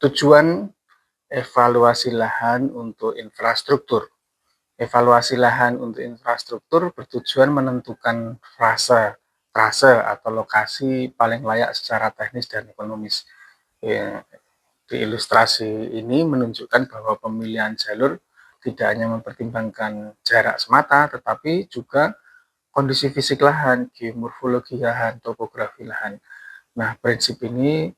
Tujuan evaluasi lahan untuk infrastruktur. Evaluasi lahan untuk infrastruktur bertujuan menentukan trase atau lokasi paling layak secara teknis dan ekonomis. Di ilustrasi ini menunjukkan bahwa pemilihan jalur tidak hanya mempertimbangkan jarak semata, tetapi juga kondisi fisik lahan, geomorfologi lahan, topografi lahan. Nah, prinsip ini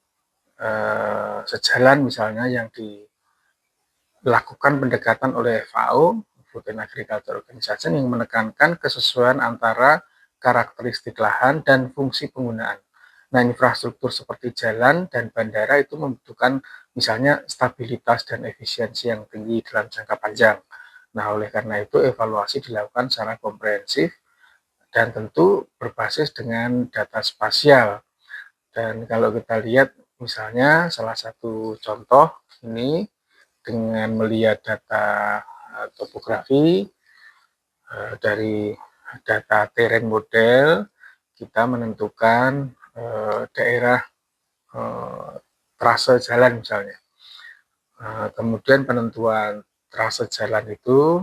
sejalan misalnya yang dilakukan pendekatan oleh FAO, Food and Agriculture Organization, yang menekankan kesesuaian antara karakteristik lahan dan fungsi penggunaan. Nah, infrastruktur seperti jalan dan bandara itu membutuhkan misalnya stabilitas dan efisiensi yang tinggi dalam jangka panjang. Nah, oleh karena itu evaluasi dilakukan secara komprehensif dan tentu berbasis dengan data spasial. Dan kalau kita lihat misalnya salah satu contoh ini dengan melihat data topografi dari data terrain model, kita menentukan daerah trase jalan misalnya. Kemudian penentuan trase jalan itu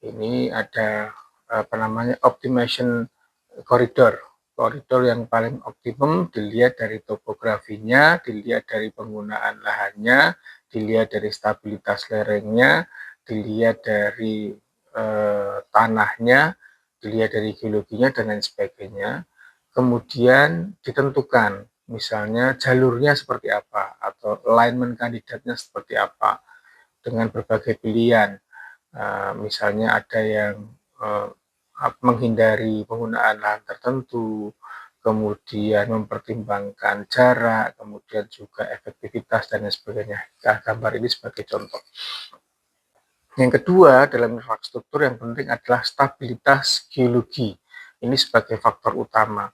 ini ada optimization koridor. Koridor yang paling optimum dilihat dari topografinya, dilihat dari penggunaan lahannya, dilihat dari stabilitas lerengnya, dilihat dari tanahnya, dilihat dari geologinya dan lain sebagainya. Kemudian ditentukan misalnya jalurnya seperti apa atau alignment kandidatnya seperti apa dengan berbagai pilihan. Misalnya ada yang menghindari penggunaan lahan tertentu, kemudian mempertimbangkan jarak, kemudian juga efektivitas dan lain sebagainya. Gambar ini sebagai contoh. Yang kedua, dalam infrastruktur yang penting adalah stabilitas geologi. Ini sebagai faktor utama.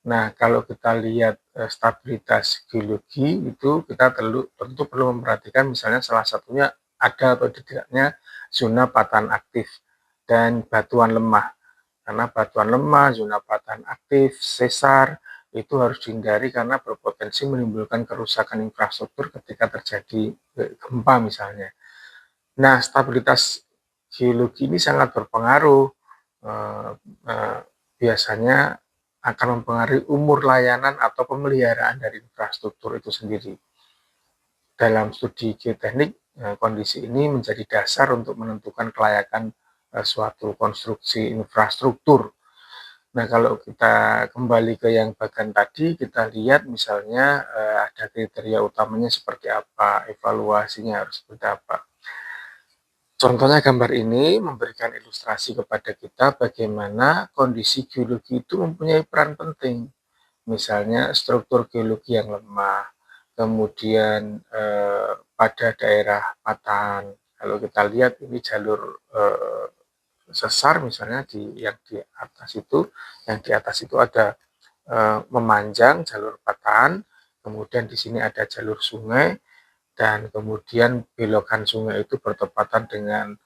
Nah, kalau kita lihat stabilitas geologi itu kita tentu perlu memperhatikan misalnya salah satunya ada atau tidaknya zona patahan aktif dan batuan lemah. Karena batuan lemah, zona patahan aktif, sesar itu harus dihindari karena berpotensi menimbulkan kerusakan infrastruktur ketika terjadi gempa misalnya. Nah, stabilitas geologi ini sangat berpengaruh. Biasanya akan mempengaruhi umur layanan atau pemeliharaan dari infrastruktur itu sendiri. Dalam studi geoteknik, kondisi ini menjadi dasar untuk menentukan kelayakan suatu konstruksi infrastruktur. Nah, kalau kita kembali ke yang bagian tadi, kita lihat misalnya ada kriteria utamanya seperti apa, evaluasinya harus seperti apa. Contohnya gambar ini memberikan ilustrasi kepada kita bagaimana kondisi geologi itu mempunyai peran penting. Misalnya struktur geologi yang lemah, kemudian pada daerah patahan. Kalau kita lihat ini jalur sesar misalnya yang di atas itu ada memanjang jalur patahan, kemudian di sini ada jalur sungai, dan kemudian belokan sungai itu bertepatan dengan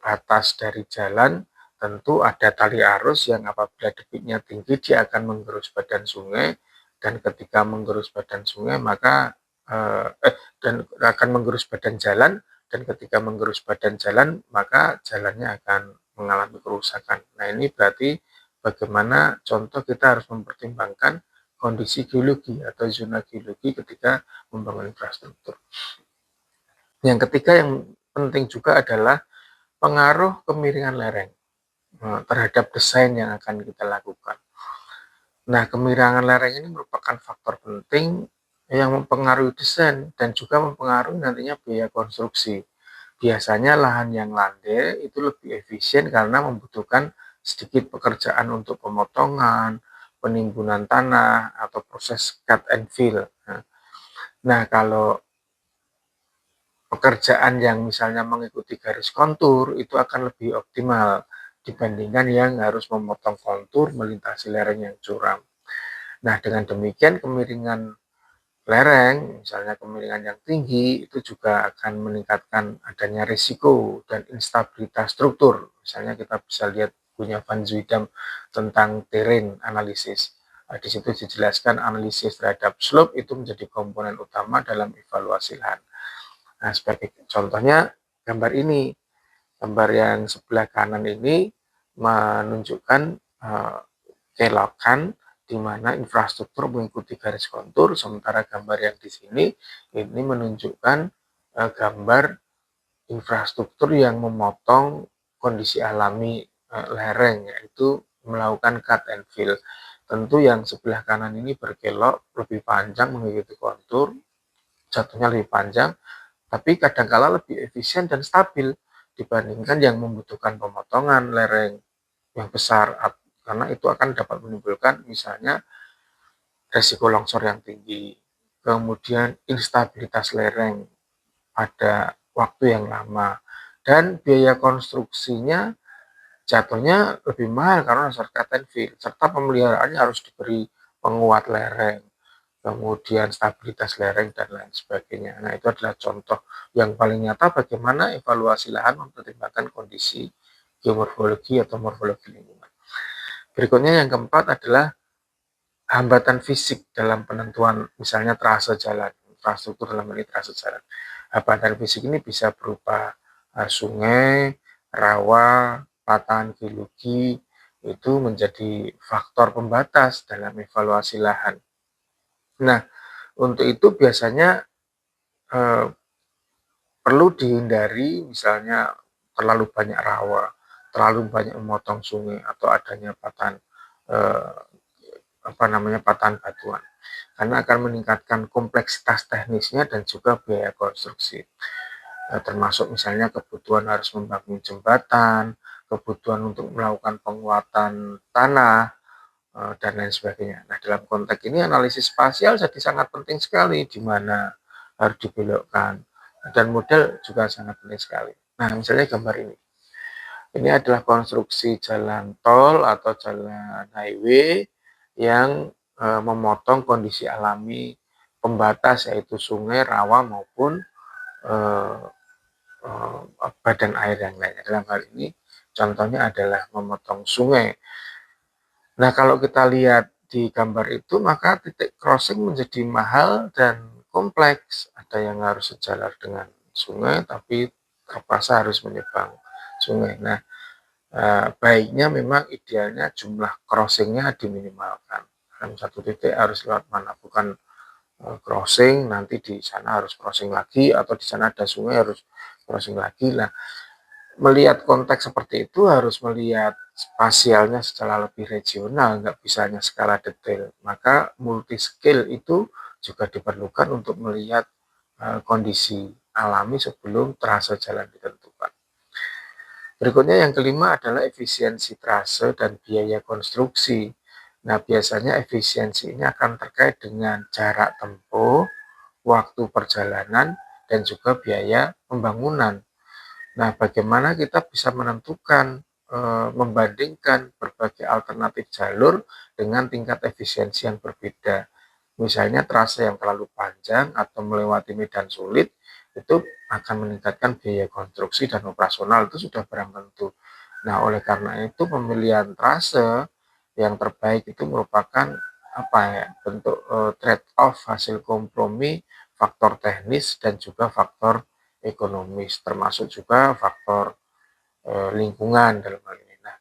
batas dari jalan. Tentu ada tali arus yang apabila debitnya tinggi dia akan menggerus badan sungai, dan ketika menggerus badan sungai maka dan akan menggerus badan jalan, dan ketika menggerus badan jalan maka jalannya akan mengalami kerusakan. Nah, ini berarti bagaimana contoh kita harus mempertimbangkan kondisi geologi atau zona geologi ketika membangun infrastruktur. Yang ketiga yang penting juga adalah pengaruh kemiringan lereng terhadap desain yang akan kita lakukan. Nah, kemiringan lereng ini merupakan faktor penting yang mempengaruhi desain dan juga mempengaruhi nantinya biaya konstruksi. Biasanya lahan yang landai itu lebih efisien karena membutuhkan sedikit pekerjaan untuk pemotongan, penimbunan tanah, atau proses cut and fill. Nah, kalau pekerjaan yang misalnya mengikuti garis kontur itu akan lebih optimal dibandingkan yang harus memotong kontur melintasi lereng yang curam. Nah, dengan demikian kemiringan lereng, misalnya kemiringan yang tinggi, itu juga akan meningkatkan adanya risiko dan instabilitas struktur. Misalnya kita bisa lihat punya Van Zwiedam tentang terrain analisis Di situ dijelaskan analisis terhadap slope itu menjadi komponen utama dalam evaluasi lahan. Nah, sebagai contohnya gambar ini, gambar yang sebelah kanan ini menunjukkan kelokan di mana infrastruktur mengikuti garis kontur, sementara gambar yang di sini ini menunjukkan gambar infrastruktur yang memotong kondisi alami lereng, yaitu melakukan cut and fill. Tentu yang sebelah kanan ini berkelok lebih panjang mengikuti kontur, jatuhnya lebih panjang, tapi kadangkala lebih efisien dan stabil dibandingkan yang membutuhkan pemotongan lereng yang besar, karena itu akan dapat menimbulkan misalnya resiko longsor yang tinggi, kemudian instabilitas lereng pada waktu yang lama, dan biaya konstruksinya jatuhnya lebih mahal karena cut and fill, serta pemeliharaannya harus diberi penguat lereng, kemudian stabilitas lereng, dan lain sebagainya. Nah, itu adalah contoh yang paling nyata bagaimana evaluasi lahan mempertimbangkan kondisi geomorfologi atau morfologi lingkungan. Berikutnya yang keempat adalah hambatan fisik dalam penentuan misalnya trase jalan, infrastruktur dalam ini trase jalan. Hambatan fisik ini bisa berupa sungai, rawa, patahan geologi, itu menjadi faktor pembatas dalam evaluasi lahan. Nah, untuk itu biasanya perlu dihindari misalnya terlalu banyak rawa, terlalu banyak memotong sungai, atau adanya patahan patahan batuan, karena akan meningkatkan kompleksitas teknisnya dan juga biaya konstruksi, termasuk misalnya kebutuhan harus membangun jembatan, kebutuhan untuk melakukan penguatan tanah, dan lain sebagainya. Nah, dalam konteks ini analisis spasial jadi sangat penting sekali, di mana harus dibelokkan, dan model juga sangat penting sekali. Nah, misalnya gambar ini. Ini adalah konstruksi jalan tol atau jalan highway yang memotong kondisi alami pembatas, yaitu sungai, rawa, maupun badan air yang lainnya. Dalam hal ini contohnya adalah memotong sungai. Nah, kalau kita lihat di gambar itu, maka titik crossing menjadi mahal dan kompleks. Ada yang harus sejalar dengan sungai, tapi terpaksa harus menyeberang sungai. Nah, baiknya memang idealnya jumlah crossingnya diminimalkan. Dalam satu titik harus lewat mana, bukan crossing, nanti di sana harus crossing lagi, atau di sana ada sungai harus crossing lagi. Nah, melihat konteks seperti itu harus melihat spasialnya secara lebih regional, nggak bisa hanya skala detail. Maka multi scale itu juga diperlukan untuk melihat kondisi alami sebelum trase jalan ditentukan. Berikutnya yang kelima adalah efisiensi trase dan biaya konstruksi. Nah, biasanya efisiensi ini akan terkait dengan jarak tempuh, waktu perjalanan, dan juga biaya pembangunan. Nah, bagaimana kita bisa menentukan, membandingkan berbagai alternatif jalur dengan tingkat efisiensi yang berbeda. Misalnya trase yang terlalu panjang atau melewati medan sulit, itu akan meningkatkan biaya konstruksi dan operasional, itu sudah barang tentu. Nah, oleh karena itu pemilihan trase yang terbaik itu merupakan bentuk trade off, hasil kompromi faktor teknis dan juga faktor ekonomis, termasuk juga faktor lingkungan dalam hal ini. Nah,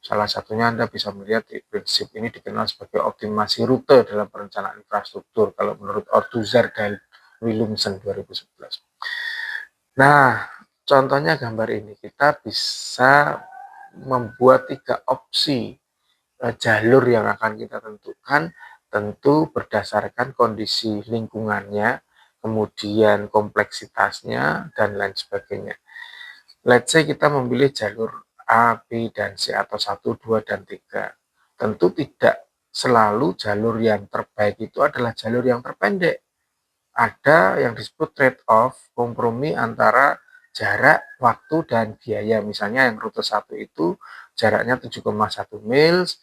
salah satunya Anda bisa melihat prinsip ini dikenal sebagai optimasi rute dalam perencanaan infrastruktur kalau menurut Althusser dan Williamson 2011. Nah, contohnya gambar ini, kita bisa membuat 3 opsi jalur yang akan kita tentukan, tentu berdasarkan kondisi lingkungannya, kemudian kompleksitasnya, dan lain sebagainya. Let's say kita memilih jalur A, B, dan C, atau 1, 2, dan 3. Tentu tidak selalu jalur yang terbaik itu adalah jalur yang terpendek. Ada yang disebut trade-off, kompromi antara jarak, waktu, dan biaya. Misalnya yang rute 1 itu jaraknya 7,1 mils,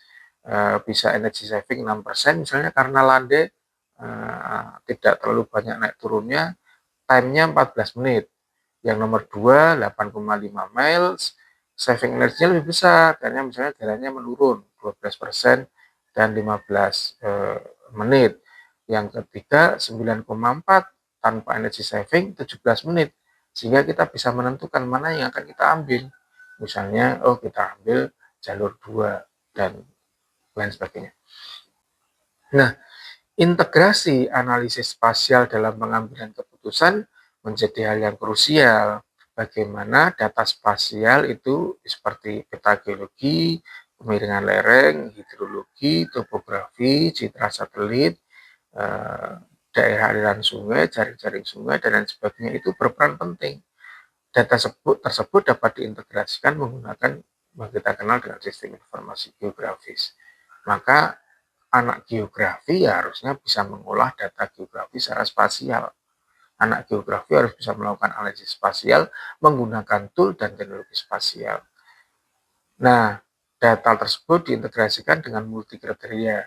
bisa energy saving 6%, misalnya karena landai tidak terlalu banyak naik turunnya, time-nya 14 menit. Yang nomor 2, 8,5 miles, saving energy lebih besar, karena misalnya jalannya menurun 12%, dan 15 menit. Yang ketiga 9,4 tanpa energy saving 17 menit. Sehingga kita bisa menentukan mana yang akan kita ambil. Misalnya, kita ambil jalur 2 dan lain sebagainya. Nah, integrasi analisis spasial dalam pengambilan keputusan menjadi hal yang krusial. Bagaimana data spasial itu seperti peta geologi, kemiringan lereng, hidrologi, topografi, citra satelit, daerah aliran sungai, jaring-jaring sungai, dan lain sebagainya itu berperan penting. Data tersebut dapat diintegrasikan menggunakan yang kita kenal dengan sistem informasi geografis. Maka anak geografi ya harusnya bisa mengolah data geografi secara spasial. Anak geografi harus bisa melakukan analisis spasial menggunakan tool dan teknologi spasial. Nah, data tersebut diintegrasikan dengan multi kriteria.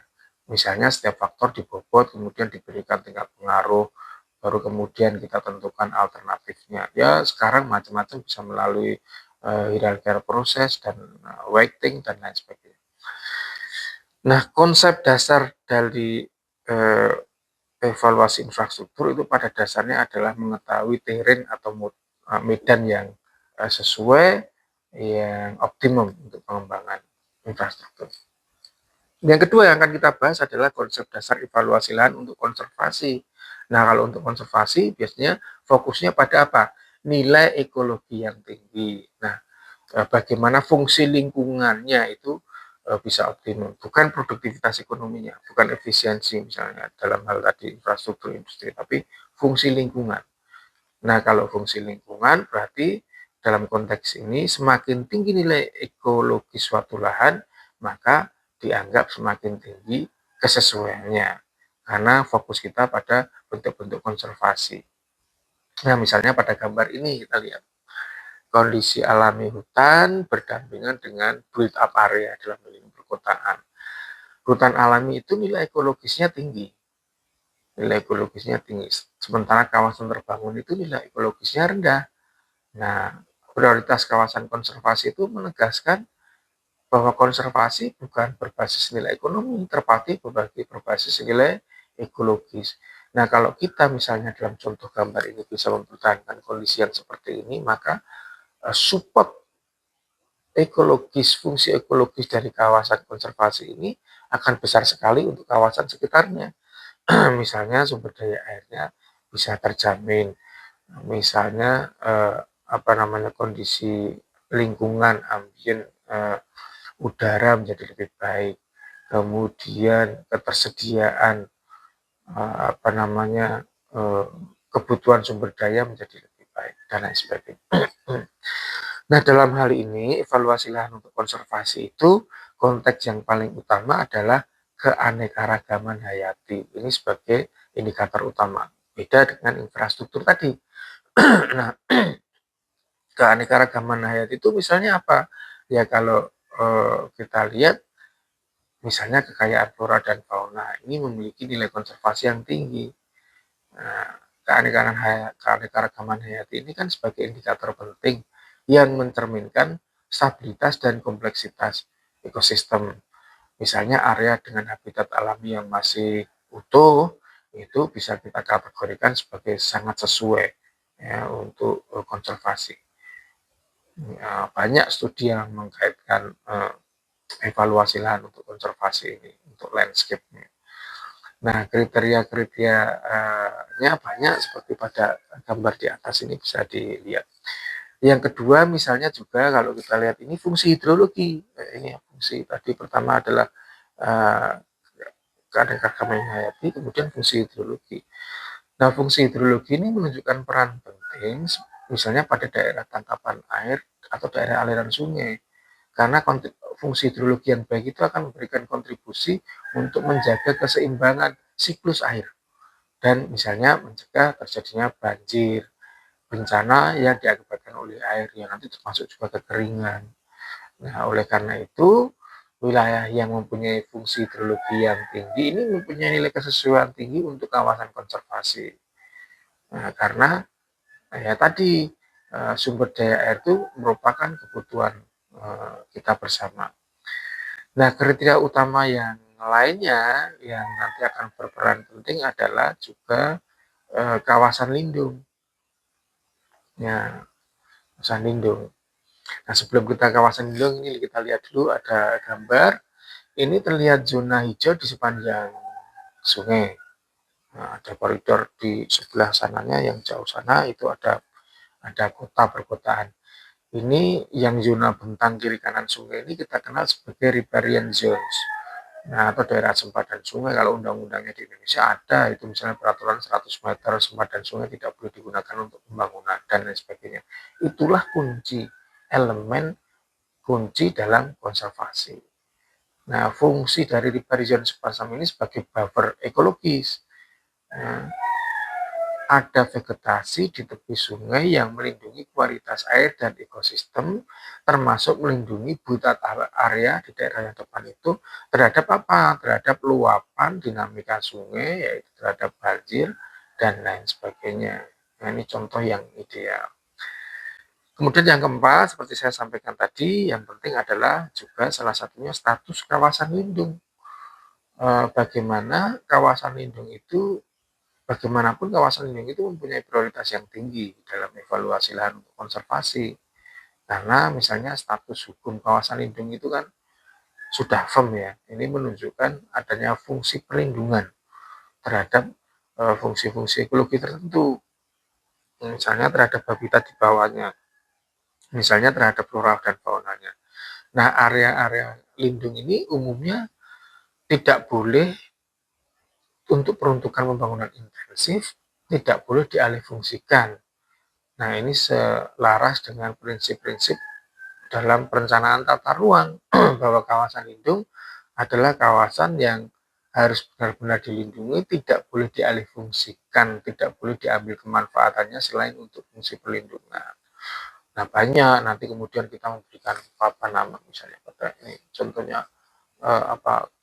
Misalnya setiap faktor dibobot, kemudian diberikan tingkat pengaruh, baru kemudian kita tentukan alternatifnya. Ya, sekarang macam-macam bisa melalui hierarchical proses dan weighting dan lain sebagainya. Nah, konsep dasar dari evaluasi infrastruktur itu pada dasarnya adalah mengetahui terrain atau medan yang sesuai, yang optimum untuk pengembangan infrastruktur. Yang kedua yang akan kita bahas adalah konsep dasar evaluasi lahan untuk konservasi. Nah, kalau untuk konservasi biasanya fokusnya pada apa? Nilai ekologi yang tinggi. Nah, bagaimana fungsi lingkungannya itu bisa optimum, bukan produktivitas ekonominya, bukan efisiensi misalnya dalam hal tadi infrastruktur industri, tapi fungsi lingkungan. Nah, kalau fungsi lingkungan berarti dalam konteks ini semakin tinggi nilai ekologi suatu lahan, maka dianggap semakin tinggi kesesuaiannya. Karena fokus kita pada bentuk-bentuk konservasi. Nah, misalnya pada gambar ini kita lihat kondisi alami hutan berdampingan dengan build up area dalam lingkungan perkotaan. Hutan alami itu nilai ekologisnya tinggi. Nilai ekologisnya tinggi. Sementara kawasan terbangun itu nilai ekologisnya rendah. Nah, prioritas kawasan konservasi itu menegaskan bahwa konservasi bukan berbasis nilai ekonomi, tetapi berbasis nilai ekologis. Nah, kalau kita misalnya dalam contoh gambar ini bisa mempertahankan kondisi yang seperti ini, maka support ekologis, fungsi ekologis dari kawasan konservasi ini akan besar sekali untuk kawasan sekitarnya. Misalnya sumber daya airnya bisa terjamin, misalnya kondisi lingkungan ambien udara menjadi lebih baik, kemudian ketersediaan kebutuhan sumber daya menjadi lebih baik dan lain sebagainya. Nah, dalam hal ini evaluasi lahan untuk konservasi itu konteks yang paling utama adalah keanekaragaman hayati. Ini sebagai indikator utama. Beda dengan infrastruktur tadi. Nah, keanekaragaman hayati itu misalnya apa? Ya kalau kita lihat misalnya kekayaan flora dan fauna ini memiliki nilai konservasi yang tinggi. Nah, keanekaragaman hayati ini kan sebagai indikator penting yang mencerminkan stabilitas dan kompleksitas ekosistem. Misalnya area dengan habitat alami yang masih utuh itu bisa kita kategorikan sebagai sangat sesuai ya untuk konservasi. Ya, banyak studi yang mengkaitkan evaluasi lahan untuk konservasi ini, untuk landscape-nya. Nah, kriteria-kriterianya banyak seperti pada gambar di atas ini bisa dilihat. Yang kedua misalnya juga kalau kita lihat ini fungsi hidrologi. Ini fungsi tadi pertama adalah keanekaragaman hayati, kemudian fungsi hidrologi. Nah, fungsi hidrologi ini menunjukkan peran penting misalnya pada daerah tangkapan air atau daerah aliran sungai. Karena fungsi hidrologi yang baik itu akan memberikan kontribusi untuk menjaga keseimbangan siklus air dan misalnya mencegah terjadinya banjir, bencana yang diakibatkan oleh air yang nanti termasuk juga kekeringan. Nah, oleh karena itu wilayah yang mempunyai fungsi hidrologi yang tinggi ini mempunyai nilai kesesuaian tinggi untuk kawasan konservasi. Nah, karena ya tadi sumber daya air itu merupakan kebutuhan kita bersama. Nah, kriteria utama yang lainnya yang nanti akan berperan penting adalah juga kawasan lindung. Ya, kawasan lindung. Nah, sebelum kita kawasan lindung ini kita lihat dulu ada gambar. Ini terlihat zona hijau di sepanjang sungai. Nah, ada koridor di sebelah sananya yang jauh sana itu ada kota perkotaan. Ini yang zona bentang kiri kanan sungai ini kita kenal sebagai riparian zones. Nah, atau daerah sempadan sungai kalau undang-undangnya di Indonesia ada, itu misalnya peraturan 100 meter sempadan sungai tidak boleh digunakan untuk pembangunan dan lain sebagainya. Itulah elemen kunci dalam konservasi. Nah, fungsi dari riparian semacam ini sebagai buffer ekologis. Nah, ada vegetasi di tepi sungai yang melindungi kualitas air dan ekosistem, termasuk melindungi habitat area di daerah yang depan itu terhadap apa? Terhadap luapan dinamika sungai, yaitu terhadap banjir dan lain sebagainya. Nah, ini contoh yang ideal. Kemudian yang keempat, seperti saya sampaikan tadi, yang penting adalah juga salah satunya status kawasan lindung. Bagaimana kawasan lindung itu bagaimanapun kawasan lindung itu mempunyai prioritas yang tinggi dalam evaluasi lahan untuk konservasi. Karena misalnya status hukum kawasan lindung itu kan sudah firm ya. Ini menunjukkan adanya fungsi perlindungan terhadap fungsi-fungsi ekologi tertentu. Misalnya terhadap habitat di bawahnya. Misalnya terhadap flora dan faunanya. Nah, area-area lindung ini umumnya tidak boleh untuk peruntukan pembangunan intensif, tidak boleh dialihfungsikan. Nah, ini selaras dengan prinsip-prinsip dalam perencanaan tata ruang bahwa kawasan lindung adalah kawasan yang harus benar-benar dilindungi, tidak boleh dialihfungsikan, tidak boleh diambil kemanfaatannya selain untuk fungsi perlindungan. Nah, banyak nanti kemudian kita memberikan apa nama misalnya pada ini contohnya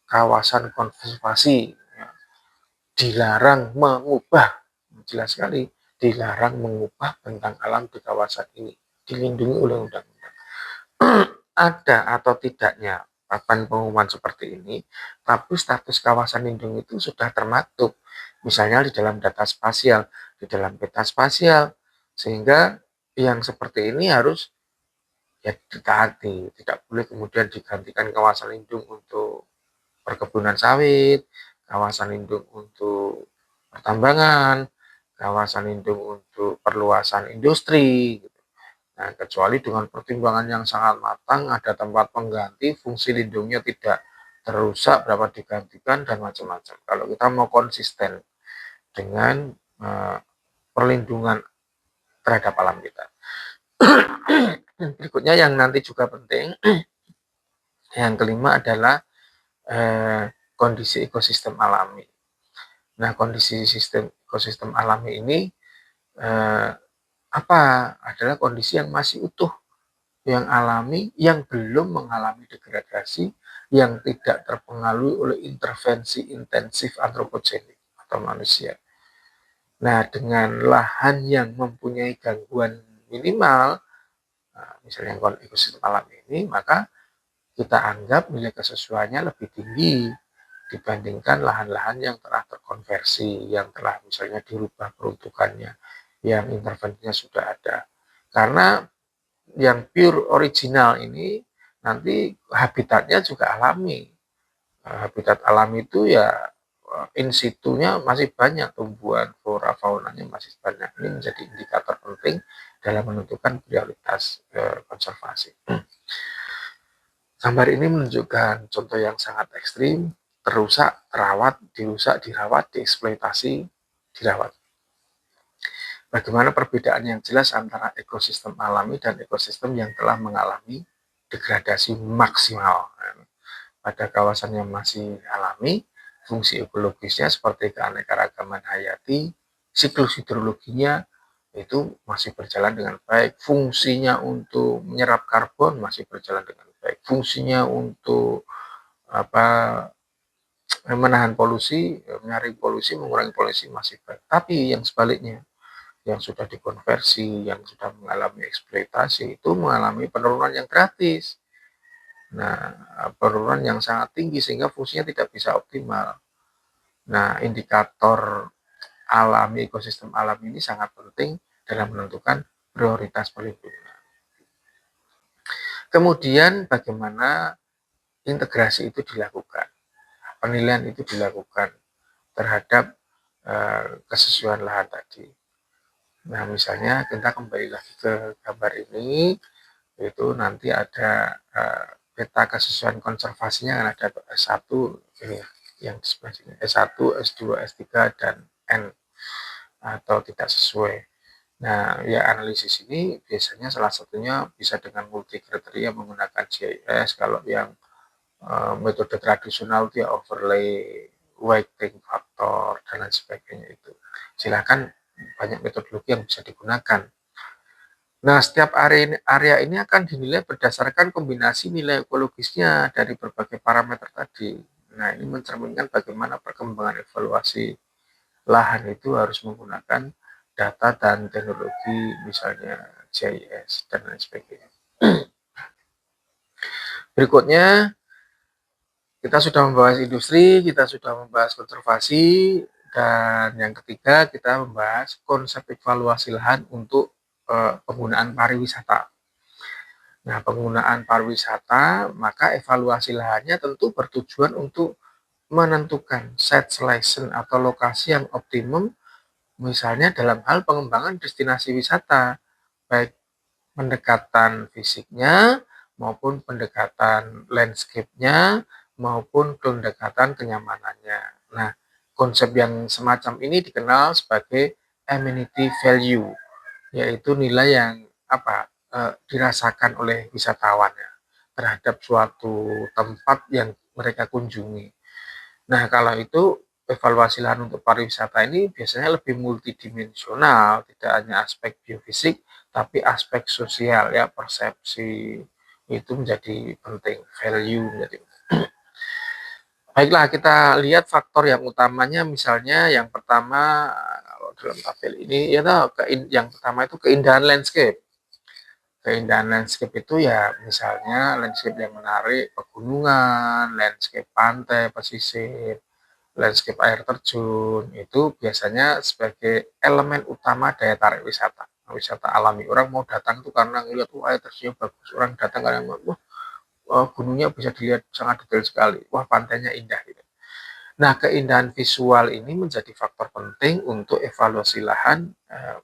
kawasan konservasi ya, dilarang mengubah, jelas sekali dilarang mengubah bentang alam di kawasan ini, dilindungi oleh undang-undang. Ada atau tidaknya papan pengumuman seperti ini, tapi status kawasan lindung itu sudah termaktub, misalnya di dalam data spasial, di dalam peta spasial, sehingga yang seperti ini harus ya ditaati, tidak boleh kemudian digantikan kawasan lindung untuk perkebunan sawit, kawasan lindung untuk pertambangan, kawasan lindung untuk perluasan industri. Nah, kecuali dengan pertimbangan yang sangat matang, ada tempat pengganti, fungsi lindungnya tidak terusak, berapa digantikan, dan macam-macam. Kalau kita mau konsisten dengan perlindungan terhadap alam kita. Berikutnya yang nanti juga penting, yang kelima adalah kondisi ekosistem alami. Nah, kondisi ekosistem alami ini adalah kondisi yang masih utuh, yang alami, yang belum mengalami degradasi, yang tidak terpengaruhi oleh intervensi intensif antropogenik atau manusia. Nah, dengan lahan yang mempunyai gangguan minimal, misalnya ekosistem alam ini, maka kita anggap nilai kesesuaiannya lebih tinggi dibandingkan lahan-lahan yang telah terkonversi, yang telah misalnya dirubah peruntukannya, yang intervensinya sudah ada. Karena yang pure original ini nanti habitatnya juga alami. Habitat alami itu ya in situ-nya masih banyak, tumbuhan, flora, faunanya masih banyak. Ini menjadi indikator penting dalam menentukan prioritas konservasi. Gambar ini menunjukkan contoh yang sangat ekstrim, terusak, terawat, dirusak, dirawat, dieksploitasi, dirawat. Bagaimana perbedaan yang jelas antara ekosistem alami dan ekosistem yang telah mengalami degradasi maksimal. Pada kawasan yang masih alami, fungsi ekologisnya seperti keanekaragaman hayati, siklus hidrologinya itu masih berjalan dengan baik, fungsinya untuk menyerap karbon masih berjalan dengan baik, fungsinya untuk menahan polusi, menyaring polusi, mengurangi polusi masih baik. Tapi yang sebaliknya, yang sudah dikonversi, yang sudah mengalami eksploitasi itu mengalami penurunan yang gratis. Nah, penurunan yang sangat tinggi sehingga fungsinya tidak bisa optimal. Nah, indikator alami, ekosistem alam ini sangat penting dalam menentukan prioritas perlindungan. Kemudian bagaimana integrasi itu dilakukan, penilaian itu dilakukan terhadap kesesuaian lahan tadi. Nah, misalnya kita kembali lagi ke gambar ini, itu nanti ada peta kesesuaian konservasinya, ada S1 ini ya, yang di sebelah sini, S1, S2, S3, dan N atau tidak sesuai. Nah, ya analisis ini biasanya salah satunya bisa dengan multi kriteria menggunakan GIS. Kalau yang metode tradisional dia overlay, weighting faktor, dan lain sebagainya itu. Silakan, banyak metodologi yang bisa digunakan. Nah, setiap area ini akan dinilai berdasarkan kombinasi nilai ekologisnya dari berbagai parameter tadi. Nah, ini mencerminkan bagaimana perkembangan evaluasi lahan itu harus menggunakan data dan teknologi, misalnya GIS dan lain sebagainya. Berikutnya, kita sudah membahas industri, kita sudah membahas konservasi, dan yang ketiga kita membahas konsep evaluasi lahan untuk penggunaan pariwisata. Nah, penggunaan pariwisata, maka evaluasi lahannya tentu bertujuan untuk menentukan site selection atau lokasi yang optimum, misalnya dalam hal pengembangan destinasi wisata, baik pendekatan fisiknya maupun pendekatan landscape-nya maupun pendekatan kenyamanannya. Nah, konsep yang semacam ini dikenal sebagai amenity value, yaitu nilai yang dirasakan oleh wisatawan ya, terhadap suatu tempat yang mereka kunjungi. Nah, kalau itu evaluasi lahan untuk pariwisata ini biasanya lebih multidimensional, tidak hanya aspek biofisik, tapi aspek sosial ya, persepsi itu menjadi penting, value menjadi penting. Baiklah, kita lihat faktor yang utamanya, misalnya yang pertama kalau dalam tabel ini ya yang pertama itu keindahan landscape. Keindahan landscape itu ya misalnya landscape yang menarik, pegunungan, landscape pantai, pesisir, landscape air terjun, itu biasanya sebagai elemen utama daya tarik wisata. Wisata alami, orang mau datang itu karena ngelihat wah air terjunnya bagus, orang datang karena wah gunungnya bisa dilihat sangat detail sekali, wah pantainya indah gitu. Nah, keindahan visual ini menjadi faktor penting untuk evaluasi lahan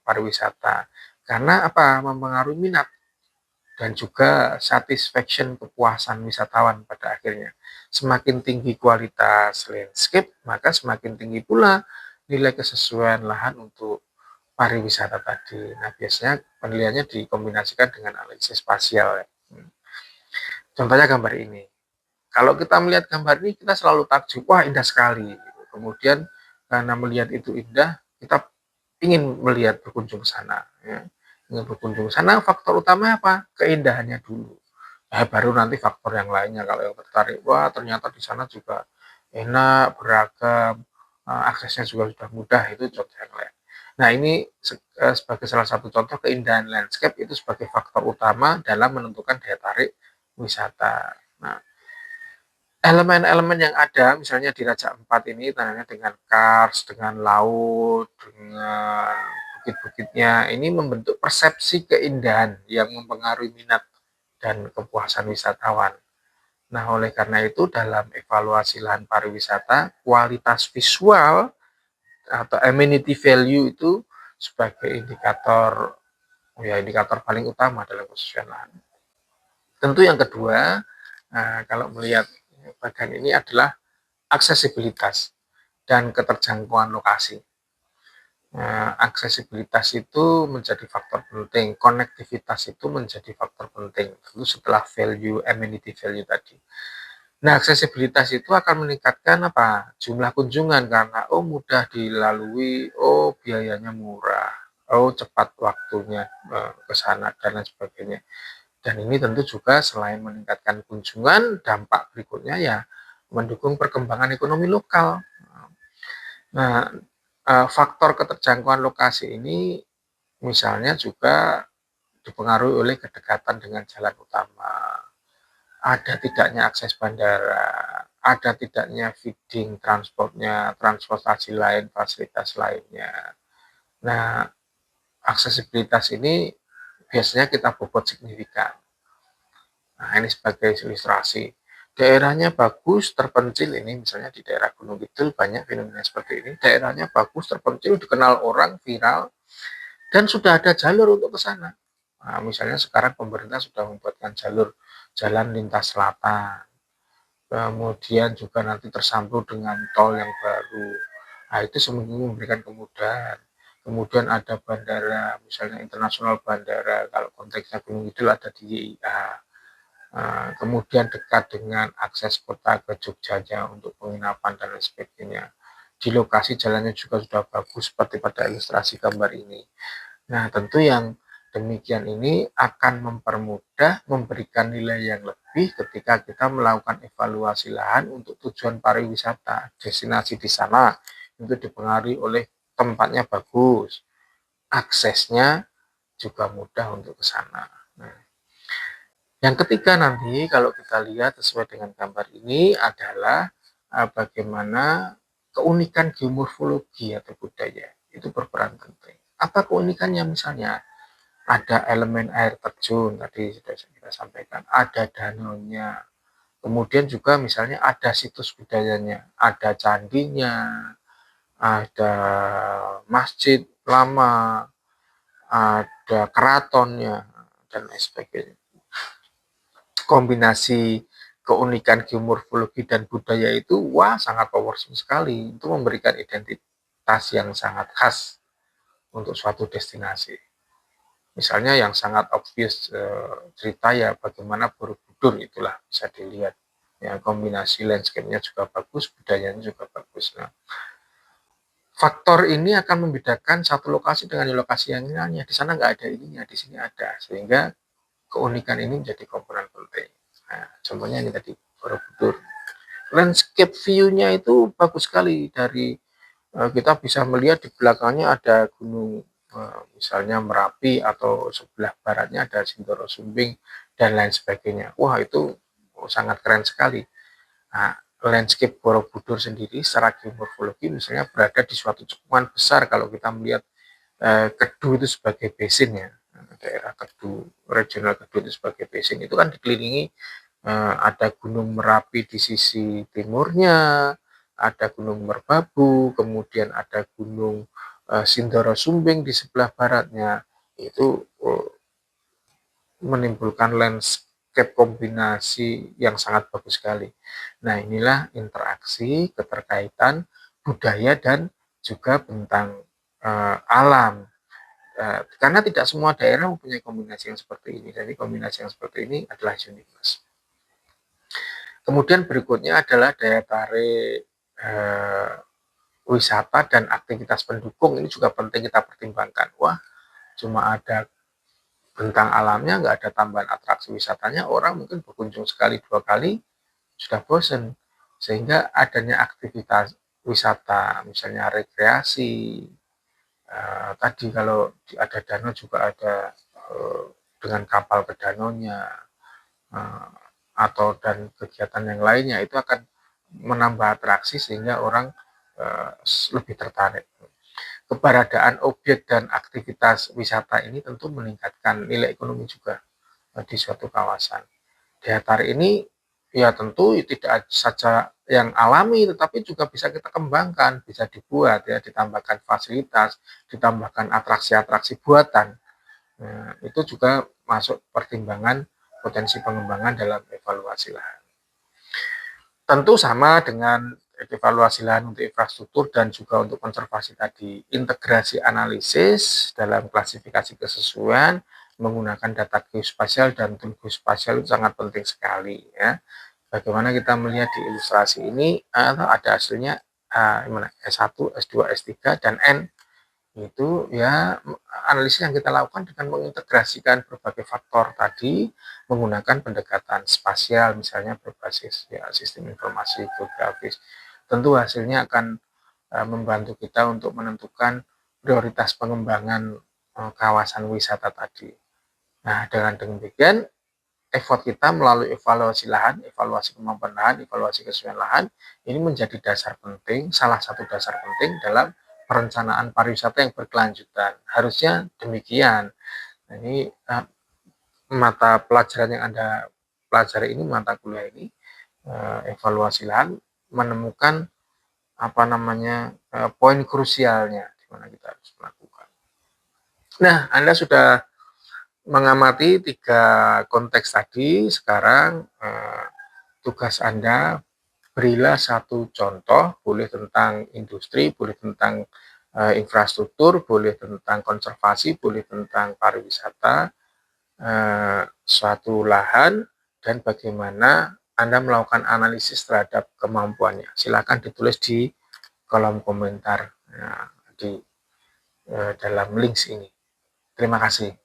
pariwisata, karena apa? Mempengaruhi minat dan juga satisfaction, kepuasan wisatawan pada akhirnya. Semakin tinggi kualitas landscape, maka semakin tinggi pula nilai kesesuaian lahan untuk pariwisata tadi. Nah, biasanya penilaiannya dikombinasikan dengan analisis spasial. Contohnya gambar ini. Kalau kita melihat gambar ini, kita selalu takjub, wah indah sekali. Kemudian karena melihat itu indah, kita ingin melihat, berkunjung ke sana. Ya. Ingin berkunjung ke sana, faktor utama apa? Keindahannya dulu. Baru nanti faktor yang lainnya. Kalau yang tertarik, wah ternyata di sana juga enak, beragam, aksesnya juga sudah mudah, itu contoh yang lain. Nah, ini sebagai salah satu contoh keindahan landscape itu sebagai faktor utama dalam menentukan daya tarik wisata. Nah, elemen-elemen yang ada misalnya di Raja Empat ini tandanya dengan kars, dengan laut, dengan bukit-bukitnya, ini membentuk persepsi keindahan yang mempengaruhi minat dan kepuasan wisatawan. Nah, oleh karena itu dalam evaluasi lahan pariwisata, kualitas visual atau amenity value itu sebagai indikator paling utama dalam kesesuaian lahan. Tentu yang kedua, kalau melihat bagian ini adalah aksesibilitas dan keterjangkauan lokasi. Aksesibilitas itu menjadi faktor penting, konektivitas itu menjadi faktor penting, tentu setelah value, amenity value tadi. Nah, aksesibilitas itu akan meningkatkan apa? Jumlah kunjungan karena mudah dilalui, biayanya murah, cepat waktunya ke sana dan lain sebagainya. Dan ini tentu juga selain meningkatkan kunjungan, dampak berikutnya ya mendukung perkembangan ekonomi lokal. Nah, faktor keterjangkauan lokasi ini misalnya juga dipengaruhi oleh kedekatan dengan jalan utama ada tidaknya akses bandara, ada tidaknya feeding transportnya, transportasi lain, fasilitas lainnya. Nah, aksesibilitas ini biasanya kita bobot signifikan. Nah, ini sebagai ilustrasi. Daerahnya bagus, terpencil ini misalnya di daerah Gunung Kidul banyak fenomena seperti ini. Daerahnya bagus, terpencil, dikenal orang, viral, dan sudah ada jalur untuk ke sana. Nah, misalnya sekarang pemerintah sudah membuatkan jalur jalan lintas selatan. Kemudian juga nanti tersambung dengan tol yang baru. Nah, itu semuanya memberikan kemudahan. Kemudian ada bandara, misalnya internasional bandara, kalau konteksnya Gunung Kidul ada di YIA. Kemudian dekat dengan akses kota ke Jogjanya untuk penginapan dan lain sebagainya. Di lokasi jalannya juga sudah bagus seperti pada ilustrasi gambar ini. Nah, tentu yang demikian ini akan mempermudah, memberikan nilai yang lebih ketika kita melakukan evaluasi lahan untuk tujuan pariwisata. Destinasi di sana itu dipengaruhi oleh tempatnya bagus, aksesnya juga mudah untuk ke sana. Nah, yang ketiga nanti kalau kita lihat sesuai dengan gambar ini adalah bagaimana keunikan geomorfologi atau budaya itu berperan penting. Apa keunikannya misalnya? Ada elemen air terjun tadi sudah kita sampaikan, ada danaunya, kemudian juga misalnya ada situs budayanya, ada candinya, ada masjid lama, ada keratonnya, dan lain sebagainya. Kombinasi keunikan geomorfologi dan budaya itu wah sangat powerful sekali untuk memberikan identitas yang sangat khas untuk suatu destinasi. Misalnya yang sangat obvious cerita ya bagaimana Borobudur itulah bisa dilihat. Ya, kombinasi landscape-nya juga bagus, budayanya juga bagus. Nah, faktor ini akan membedakan satu lokasi dengan lokasi yang lainnya. Di sana nggak ada ininya, di sini ada. Sehingga keunikan ini menjadi komponen penting. Nah, contohnya ini tadi Borobudur. Landscape view-nya itu bagus sekali dari kita bisa melihat di belakangnya ada gunung misalnya Merapi atau sebelah baratnya ada Sindoro Sumbing dan lain sebagainya. Wah itu sangat keren sekali. Nah, landscape Borobudur sendiri secara geomorfologi misalnya berada di suatu cekungan besar kalau kita melihat Kedu itu sebagai basin ya. Daerah Kedu, regional Kedu itu sebagai basin itu kan dikelilingi ada Gunung Merapi di sisi timurnya, ada Gunung Merbabu, kemudian ada Gunung Sindoro Sumbing di sebelah baratnya. Itu menimbulkan landscape kombinasi yang sangat bagus sekali. Nah, inilah interaksi, keterkaitan budaya dan juga bentang alam. Karena tidak semua daerah mempunyai kombinasi yang seperti ini. Jadi kombinasi yang seperti ini adalah uniqueness. Kemudian berikutnya adalah daya tarik wisata dan aktivitas pendukung. Ini juga penting kita pertimbangkan. Wah, cuma ada bentang alamnya, nggak ada tambahan atraksi wisatanya, orang mungkin berkunjung sekali dua kali sudah bosen. Sehingga adanya aktivitas wisata, misalnya rekreasi, tadi kalau ada danau juga ada dengan kapal ke danaunya, atau dan kegiatan yang lainnya itu akan menambah atraksi sehingga orang lebih tertarik. Keberadaan objek dan aktivitas wisata ini tentu meningkatkan nilai ekonomi juga di suatu kawasan. Daya tarik ini ya tentu tidak saja yang alami tetapi juga bisa kita kembangkan, bisa dibuat ya, ditambahkan fasilitas, ditambahkan atraksi-atraksi buatan. Nah, itu juga masuk pertimbangan potensi pengembangan dalam evaluasi lahan. Tentu sama dengan evaluasi lahan untuk infrastruktur dan juga untuk konservasi tadi. Integrasi analisis dalam klasifikasi kesesuaian menggunakan data geospasial dan tool geospasial itu sangat penting sekali ya. Bagaimana kita melihat di ilustrasi ini ada hasilnya S1, S2, S3 dan N itu ya analisis yang kita lakukan dengan mengintegrasikan berbagai faktor tadi menggunakan pendekatan spasial misalnya berbasis ya sistem informasi geografis. Tentu hasilnya akan membantu kita untuk menentukan prioritas pengembangan kawasan wisata tadi. Nah, dengan demikian effort kita melalui evaluasi lahan, evaluasi kemampuan lahan, evaluasi kesesuaian lahan, ini menjadi dasar penting, salah satu dasar penting dalam perencanaan pariwisata yang berkelanjutan. Harusnya demikian. Nah, ini mata pelajaran yang Anda pelajari ini, mata kuliah ini, evaluasi lahan, menemukan poin krusialnya di mana kita harus melakukan. Nah, Anda sudah mengamati 3 konteks tadi. Sekarang tugas Anda, berilah satu contoh, boleh tentang industri, boleh tentang infrastruktur, boleh tentang konservasi, boleh tentang pariwisata, suatu lahan, dan bagaimana Anda melakukan analisis terhadap kemampuannya. Silakan ditulis di kolom komentar di dalam links ini. Terima kasih.